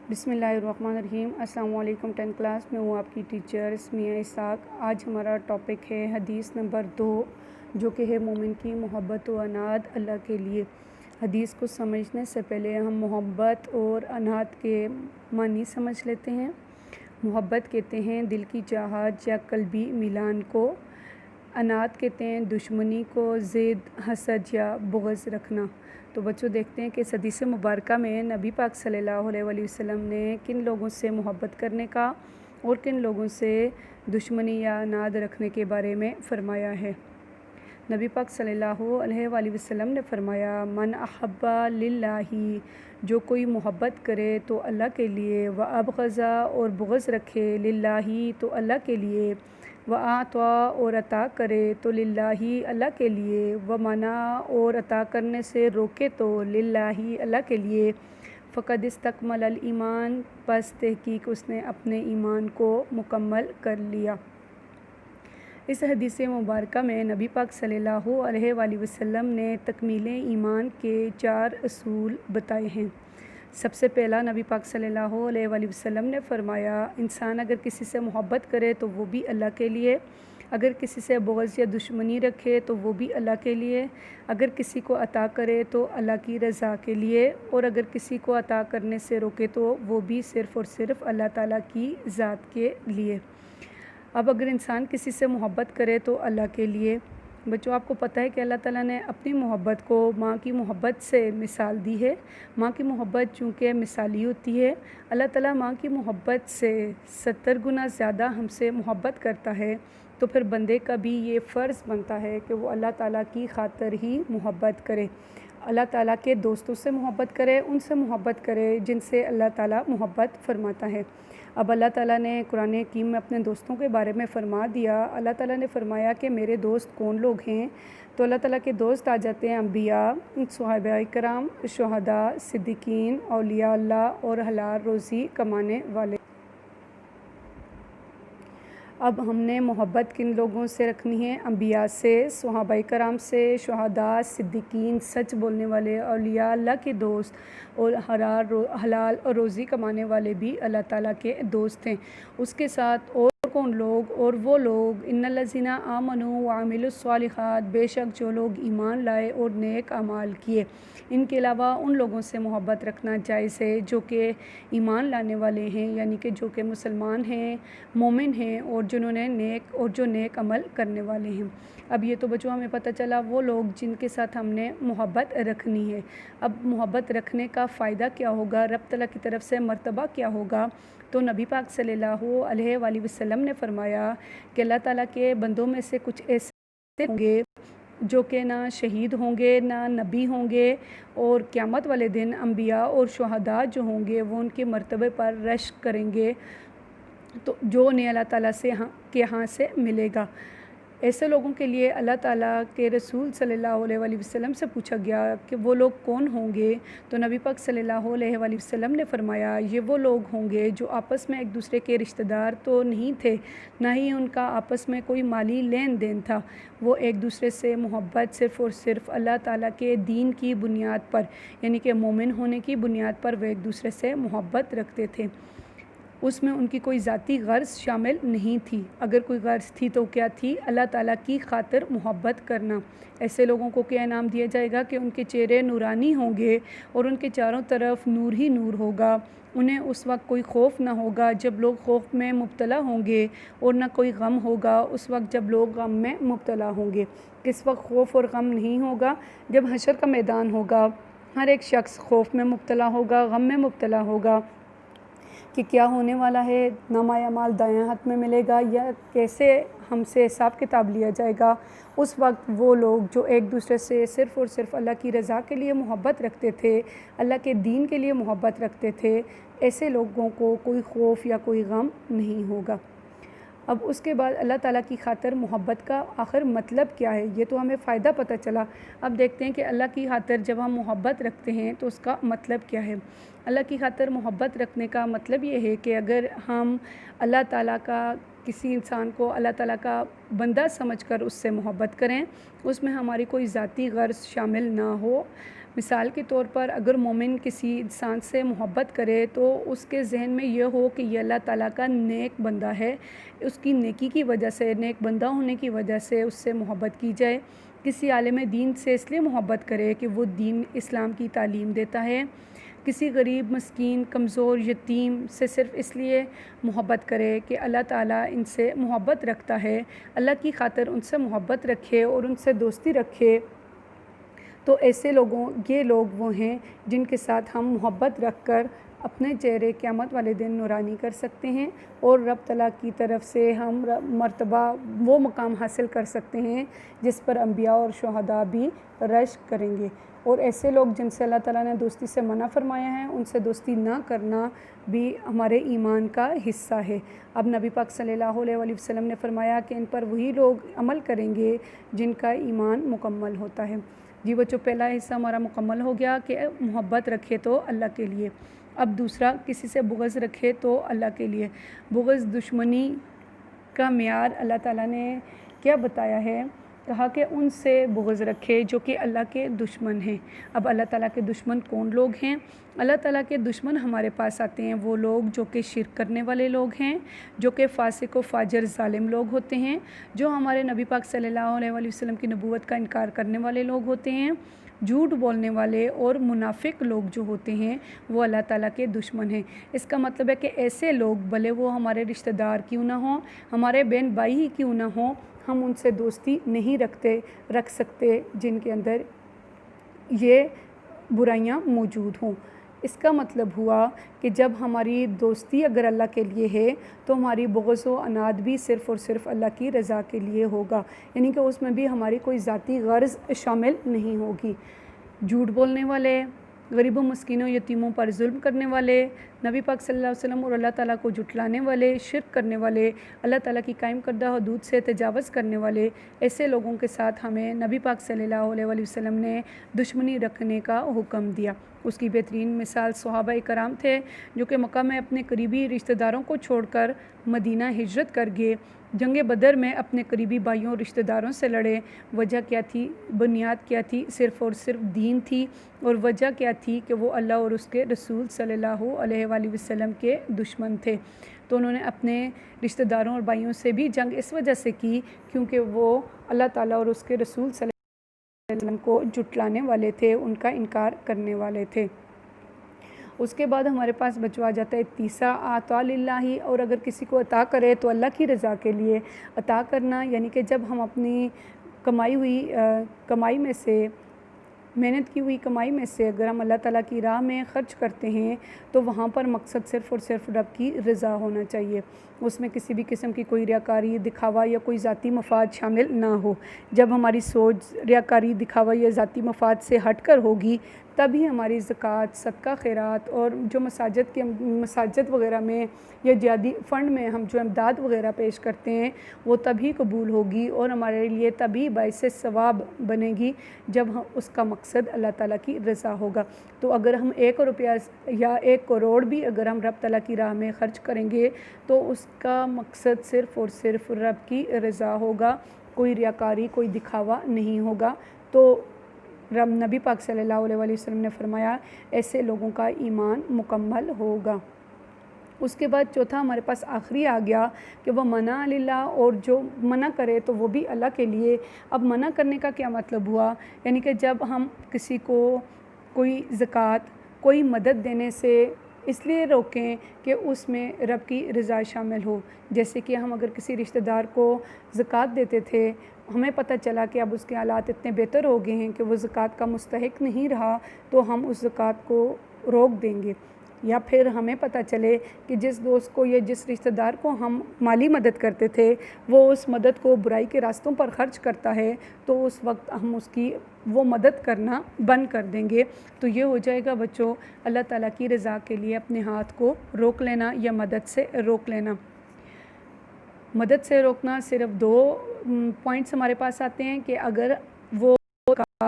بسم اللہ الرحمن الرحیم۔ السلام علیکم 10 کلاس میں ہوں آپ کی ٹیچر اسمیہ اسحاق۔ آج ہمارا ٹاپک ہے حدیث نمبر 2 جو کہ ہے مومن کی محبت و عناد اللہ کے لیے۔ حدیث کو سمجھنے سے پہلے ہم محبت اور عناد کے معنی سمجھ لیتے ہیں۔ محبت کہتے ہیں دل کی چاہت یا قلبی میلان کو، عناد کہتے ہیں دشمنی کو، ضد، حسد یا بغض رکھنا۔ تو بچوں دیکھتے ہیں کہ اس حدیث مبارکہ میں نبی پاک صلی اللہ علیہ وسلم نے کن لوگوں سے محبت کرنے کا اور کن لوگوں سے دشمنی یا عناد رکھنے کے بارے میں فرمایا ہے۔ نبی پاک صلی اللہ علیہ وسلم نے فرمایا من احب للہ، جو کوئی محبت کرے تو اللہ کے لیے، و ابغضا اور بغض رکھے للہ تو اللہ کے لیے، و اعطا اور عطا کرے تو للہ اللہ کے لیے، و منع اور عطا کرنے سے روکے تو للہ اللہ کے لیے، فقد استکمل الایمان، پس تحقیق اس نے اپنے ایمان کو مکمل کر لیا۔ اس حدیث مبارکہ میں نبی پاک صلی اللہ علیہ وسلم نے تکمیل ایمان کے 4 اصول بتائے ہیں۔ سب سے پہلا نبی پاک صلی اللہ علیہ وسلم نے فرمایا انسان اگر کسی سے محبت کرے تو وہ بھی اللہ کے لیے، اگر کسی سے بغض یا دشمنی رکھے تو وہ بھی اللہ کے لیے، اگر کسی کو عطا کرے تو اللہ کی رضا کے لیے، اور اگر کسی کو عطا کرنے سے روکے تو وہ بھی صرف اور صرف اللہ تعالیٰ کی ذات کے لیے۔ اب اگر انسان کسی سے محبت کرے تو اللہ کے لیے۔ بچوں آپ کو پتہ ہے کہ اللہ تعالیٰ نے اپنی محبت کو ماں کی محبت سے مثال دی ہے۔ ماں کی محبت چونکہ مثالی ہوتی ہے، اللہ تعالیٰ ماں کی محبت سے 70 گنا زیادہ ہم سے محبت کرتا ہے، تو پھر بندے کا بھی یہ فرض بنتا ہے کہ وہ اللہ تعالیٰ کی خاطر ہی محبت کرے، اللہ تعالیٰ کے دوستوں سے محبت کرے، ان سے محبت کرے جن سے اللہ تعالیٰ محبت فرماتا ہے۔ اب اللہ تعالیٰ نے قرآن حکیم میں اپنے دوستوں کے بارے میں فرما دیا۔ اللہ تعالیٰ نے فرمایا کہ میرے دوست کون لوگ ہیں، تو اللہ تعالیٰ کے دوست آ جاتے ہیں انبیاء، صحابہ کرام، شہداء، صدیقین، اولیاء اللہ اور حلال روزی کمانے والے۔ اب ہم نے محبت کن لوگوں سے رکھنی ہے؟ انبیاء سے، صحابہ کرام سے، شہداء، صدیقین، سچ بولنے والے، اولیاء اللہ کے دوست، اور حلال اور روزی کمانے والے بھی اللہ تعالیٰ کے دوست ہیں۔ اس کے ساتھ اور کون لوگ؟ اور وہ لوگ ان الذین آمنوا وعملوا الصالحات، بے شک جو لوگ ایمان لائے اور نیک اعمال کیے۔ ان کے علاوہ ان لوگوں سے محبت رکھنا جائز ہے جو کہ ایمان لانے والے ہیں، یعنی کہ جو کہ مسلمان ہیں، مومن ہیں، اور جنہوں نے نیک عمل کرنے والے ہیں۔ اب یہ تو بچوں ہمیں پتہ چلا وہ لوگ جن کے ساتھ ہم نے محبت رکھنی ہے۔ اب محبت رکھنے کا فائدہ کیا ہوگا، رب تعالیٰ کی طرف سے مرتبہ کیا ہوگا؟ تو نبی پاک صلی اللہ علیہ وسلم نے فرمایا کہ اللہ تعالیٰ کے بندوں میں سے کچھ ایسے ہوں گے جو کہ نہ شہید ہوں گے، نہ نبی ہوں گے، اور قیامت والے دن انبیاء اور شہداء جو ہوں گے وہ ان کے مرتبے پر رشک کریں گے، تو جو انہیں اللہ تعالیٰ کے ہاں سے ملے گا۔ ایسے لوگوں کے لیے اللہ تعالیٰ کے رسول صلی اللہ علیہ وسلم سے پوچھا گیا کہ وہ لوگ کون ہوں گے، تو نبی پاک صلی اللہ علیہ وسلم نے فرمایا یہ وہ لوگ ہوں گے جو آپس میں ایک دوسرے کے رشتہ دار تو نہیں تھے، نہ ہی ان کا آپس میں کوئی مالی لین دین تھا، وہ ایک دوسرے سے محبت صرف اور صرف اللہ تعالیٰ کے دین کی بنیاد پر، یعنی کہ مومن ہونے کی بنیاد پر وہ ایک دوسرے سے محبت رکھتے تھے۔ اس میں ان کی کوئی ذاتی غرض شامل نہیں تھی، اگر کوئی غرض تھی تو کیا تھی؟ اللہ تعالیٰ کی خاطر محبت کرنا۔ ایسے لوگوں کو کیا انعام دیا جائے گا کہ ان کے چہرے نورانی ہوں گے اور ان کے چاروں طرف نور ہی نور ہوگا، انہیں اس وقت کوئی خوف نہ ہوگا جب لوگ خوف میں مبتلا ہوں گے، اور نہ کوئی غم ہوگا اس وقت جب لوگ غم میں مبتلا ہوں گے۔ کس وقت خوف اور غم نہیں ہوگا؟ جب حشر کا میدان ہوگا، ہر ایک شخص خوف میں مبتلا ہوگا، غم میں مبتلا ہوگا کہ کیا ہونے والا ہے، نامہ اعمال دائیں ہاتھ میں ملے گا یا کیسے ہم سے حساب کتاب لیا جائے گا۔ اس وقت وہ لوگ جو ایک دوسرے سے صرف اور صرف اللہ کی رضا کے لیے محبت رکھتے تھے، اللہ کے دین کے لیے محبت رکھتے تھے، ایسے لوگوں کو کوئی خوف یا کوئی غم نہیں ہوگا۔ اب اس کے بعد اللہ تعالیٰ کی خاطر محبت کا آخر مطلب کیا ہے، یہ تو ہمیں فائدہ پتہ چلا۔ اب دیکھتے ہیں کہ اللہ کی خاطر جب ہم محبت رکھتے ہیں تو اس کا مطلب کیا ہے۔ اللہ کی خاطر محبت رکھنے کا مطلب یہ ہے کہ اگر ہم اللہ تعالیٰ کا کسی انسان کو اللہ تعالیٰ کا بندہ سمجھ کر اس سے محبت کریں، اس میں ہماری کوئی ذاتی غرض شامل نہ ہو، مثال کے طور پر اگر مومن کسی انسان سے محبت کرے تو اس کے ذہن میں یہ ہو کہ یہ اللہ تعالیٰ کا نیک بندہ ہے، اس کی نیکی کی وجہ سے، نیک بندہ ہونے کی وجہ سے اس سے محبت کی جائے۔ کسی عالم دین سے اس لیے محبت کرے کہ وہ دین اسلام کی تعلیم دیتا ہے۔ کسی غریب، مسکین، کمزور، یتیم سے صرف اس لیے محبت کرے کہ اللہ تعالیٰ ان سے محبت رکھتا ہے، اللہ کی خاطر ان سے محبت رکھے اور ان سے دوستی رکھے، تو ایسے یہ لوگ وہ ہیں جن کے ساتھ ہم محبت رکھ کر اپنے چہرے قیامت والے دن نورانی کر سکتے ہیں، اور رب تعالیٰ کی طرف سے ہم مرتبہ وہ مقام حاصل کر سکتے ہیں جس پر انبیاء اور شہداء بھی رشک کریں گے۔ اور ایسے لوگ جن سے اللہ تعالیٰ نے دوستی سے منع فرمایا ہے، ان سے دوستی نہ کرنا بھی ہمارے ایمان کا حصہ ہے۔ اب نبی پاک صلی اللہ علیہ وآلہ وسلم نے فرمایا کہ ان پر وہی لوگ عمل کریں گے جن کا ایمان مکمل ہوتا ہے۔ جی بچوں، پہلا حصہ ہمارا مکمل ہو گیا کہ محبت رکھے تو اللہ کے لیے۔ اب دوسرا، کسی سے بغض رکھے تو اللہ کے لیے۔ بغض، دشمنی کا معیار اللہ تعالیٰ نے کیا بتایا ہے؟ کہا کہ ان سے بغض رکھے جو کہ اللہ کے دشمن ہیں۔ اب اللہ تعالیٰ کے دشمن کون لوگ ہیں؟ اللہ تعالیٰ کے دشمن ہمارے پاس آتے ہیں وہ لوگ جو کہ شرک کرنے والے لوگ ہیں، جو کہ فاسق و فاجر ظالم لوگ ہوتے ہیں، جو ہمارے نبی پاک صلی اللہ علیہ وآلہ وسلم کی نبوت کا انکار کرنے والے لوگ ہوتے ہیں، جھوٹ بولنے والے اور منافق لوگ جو ہوتے ہیں وہ اللہ تعالیٰ کے دشمن ہیں۔ اس کا مطلب ہے کہ ایسے لوگ بھلے وہ ہمارے رشتہ دار کیوں نہ ہوں، ہمارے بہن بھائی ہی کیوں نہ ہوں، ہم ان سے دوستی نہیں رکھ سکتے جن کے اندر یہ برائیاں موجود ہوں۔ اس کا مطلب ہوا کہ جب ہماری دوستی اگر اللہ کے لیے ہے تو ہماری بغض و عناد بھی صرف اور صرف اللہ کی رضا کے لیے ہوگا، یعنی کہ اس میں بھی ہماری کوئی ذاتی غرض شامل نہیں ہوگی۔ جھوٹ بولنے والے، غریبوں، مسکینوں، یتیموں پر ظلم کرنے والے، نبی پاک صلی اللہ علیہ وسلم اور اللہ تعالیٰ کو جھٹلانے والے، شرک کرنے والے، اللہ تعالیٰ کی قائم کردہ حدود سے تجاوز کرنے والے، ایسے لوگوں کے ساتھ ہمیں نبی پاک صلی اللہ علیہ وآلہ وسلم نے دشمنی رکھنے کا حکم دیا۔ اس کی بہترین مثال صحابہ کرام تھے جو کہ مکہ میں اپنے قریبی رشتہ داروں کو چھوڑ کر مدینہ ہجرت کر گئے۔ جنگ بدر میں اپنے قریبی بھائیوں اور رشتہ داروں سے لڑے۔ وجہ کیا تھی؟ بنیاد کیا تھی؟ صرف اور صرف دین تھی، اور وجہ کیا تھی کہ وہ اللہ اور اس کے رسول صلی اللہ علیہ وآلہ وسلم کے دشمن تھے۔ تو انہوں نے اپنے رشتہ داروں اور بھائیوں سے بھی جنگ اس وجہ سے کی کیونکہ وہ اللہ تعالیٰ اور اس کے رسول صلی اللہ علیہ وسلم کو جھٹلانے والے تھے، ان کا انکار کرنے والے تھے۔ اس کے بعد ہمارے پاس بچوا جاتا ہے تیسرا، عطاء للہ، اور اگر کسی کو عطا کرے تو اللہ کی رضا کے لیے عطا کرنا، یعنی کہ جب ہم اپنی کمائی میں سے، محنت کی ہوئی کمائی میں سے اگر ہم اللہ تعالیٰ کی راہ میں خرچ کرتے ہیں تو وہاں پر مقصد صرف اور صرف رب کی رضا ہونا چاہیے، اس میں کسی بھی قسم کی کوئی ریاکاری، دکھاوا یا کوئی ذاتی مفاد شامل نہ ہو۔ جب ہماری سوچ ریاکاری، دکھاوا یا ذاتی مفاد سے ہٹ کر ہوگی تبھی ہماری زکوٰۃ، صدقہ خیرات اور جو مساجد وغیرہ میں یا جہادی فنڈ میں ہم جو امداد وغیرہ پیش کرتے ہیں وہ تبھی قبول ہوگی اور ہمارے لیے تبھی باعث ثواب بنے گی جب اس کا مقصد اللہ تعالیٰ کی رضا ہوگا۔ تو اگر ہم 1 روپیہ یا 1 کروڑ بھی اگر ہم رب تعالیٰ کی راہ میں خرچ کریں گے تو اس کا مقصد صرف اور صرف رب کی رضا ہوگا، کوئی ریاکاری، کوئی دکھاوا نہیں ہوگا۔ تو نبی پاک صلی اللہ علیہ وآلہ وسلم نے فرمایا ایسے لوگوں کا ایمان مکمل ہوگا۔ اس کے بعد چوتھا ہمارے پاس آخری آ گیا کہ وہ منع للہ، اور جو منع کرے تو وہ بھی اللہ کے لیے۔ اب منع کرنے کا کیا مطلب ہوا؟ یعنی کہ جب ہم کسی کو کوئی زکوٰۃ، کوئی مدد دینے سے اس لیے روکیں کہ اس میں رب کی رضا شامل ہو، جیسے کہ ہم اگر کسی رشتہ دار کو زکوٰۃ دیتے تھے، ہمیں پتہ چلا کہ اب اس کے حالات اتنے بہتر ہو گئے ہیں کہ وہ زکوٰۃ کا مستحق نہیں رہا تو ہم اس زکوٰۃ کو روک دیں گے۔ یا پھر ہمیں پتہ چلے کہ جس دوست کو یا جس رشتہ دار کو ہم مالی مدد کرتے تھے وہ اس مدد کو برائی کے راستوں پر خرچ کرتا ہے تو اس وقت ہم اس کی وہ مدد کرنا بند کر دیں گے۔ تو یہ ہو جائے گا بچوں اللہ تعالیٰ کی رضا کے لیے اپنے ہاتھ کو روک لینا یا مدد سے روک لینا۔ مدد سے روکنا صرف 2 پوائنٹس ہمارے پاس آتے ہیں کہ اگر وہ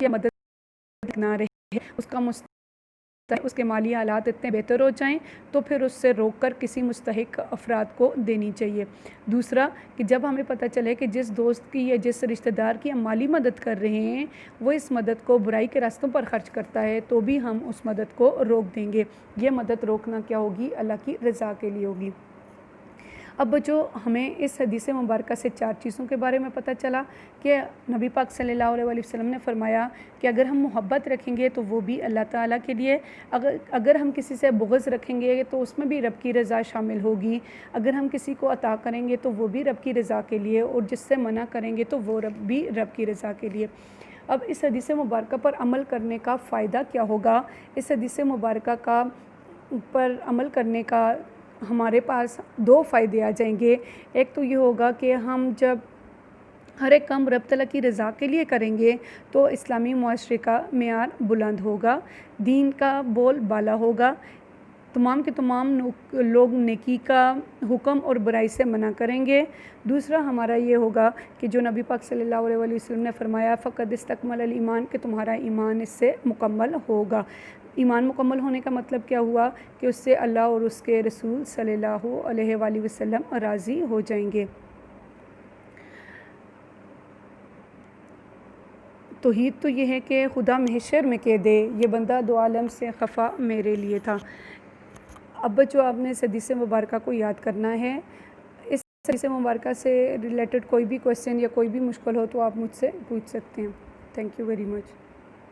یا مدد نہ رہے اس کا اس کے مالی حالات اتنے بہتر ہو جائیں تو پھر اس سے روک کر کسی مستحق افراد کو دینی چاہیے۔ دوسرا کہ جب ہمیں پتہ چلے کہ جس دوست کی یا جس رشتہ دار کی ہم مالی مدد کر رہے ہیں وہ اس مدد کو برائی کے راستوں پر خرچ کرتا ہے تو بھی ہم اس مدد کو روک دیں گے۔ یہ مدد روکنا کیا ہوگی؟ اللہ کی رضا کے لیے ہوگی۔ اب جو ہمیں اس حدیث مبارکہ سے 4 چیزوں کے بارے میں پتہ چلا کہ نبی پاک صلی اللہ علیہ وسلم نے فرمایا کہ اگر ہم محبت رکھیں گے تو وہ بھی اللہ تعالیٰ کے لیے، اگر ہم کسی سے بغض رکھیں گے تو اس میں بھی رب کی رضا شامل ہوگی، اگر ہم کسی کو عطا کریں گے تو وہ بھی رب کی رضا کے لیے، اور جس سے منع کریں گے تو وہ بھی رب کی رضا کے لیے۔ اب اس حدیث مبارکہ پر عمل کرنے کا فائدہ کیا ہوگا؟ اس حدیث مبارکہ پر عمل کرنے کا ہمارے پاس 2 فائدے آ جائیں گے۔ ایک تو یہ ہوگا کہ ہم جب ہر ایک کام رب تعالیٰ کی رضا کے لیے کریں گے تو اسلامی معاشرے کا معیار بلند ہوگا، دین کا بول بالا ہوگا، تمام کے تمام لوگ نیکی کا حکم اور برائی سے منع کریں گے۔ دوسرا ہمارا یہ ہوگا کہ جو نبی پاک صلی اللہ علیہ وسلم نے فرمایا فقد استکمل الایمان، کہ تمہارا ایمان اس سے مکمل ہوگا۔ ایمان مکمل ہونے کا مطلب کیا ہوا؟ کہ اس سے اللہ اور اس کے رسول صلی اللہ علیہ وآلہ وسلم راضی ہو جائیں گے۔ توحید تو یہ ہے کہ خدا محشر میں کہہ دے یہ بندہ 2 عالم سے خفا میرے لیے تھا۔ اب بچوں آپ نے اس حدیث مبارکہ کو یاد کرنا ہے۔ اس حدیث مبارکہ سے ریلیٹڈ کوئی بھی کویسچن یا کوئی بھی مشکل ہو تو آپ مجھ سے پوچھ سکتے ہیں۔ Thank you very much.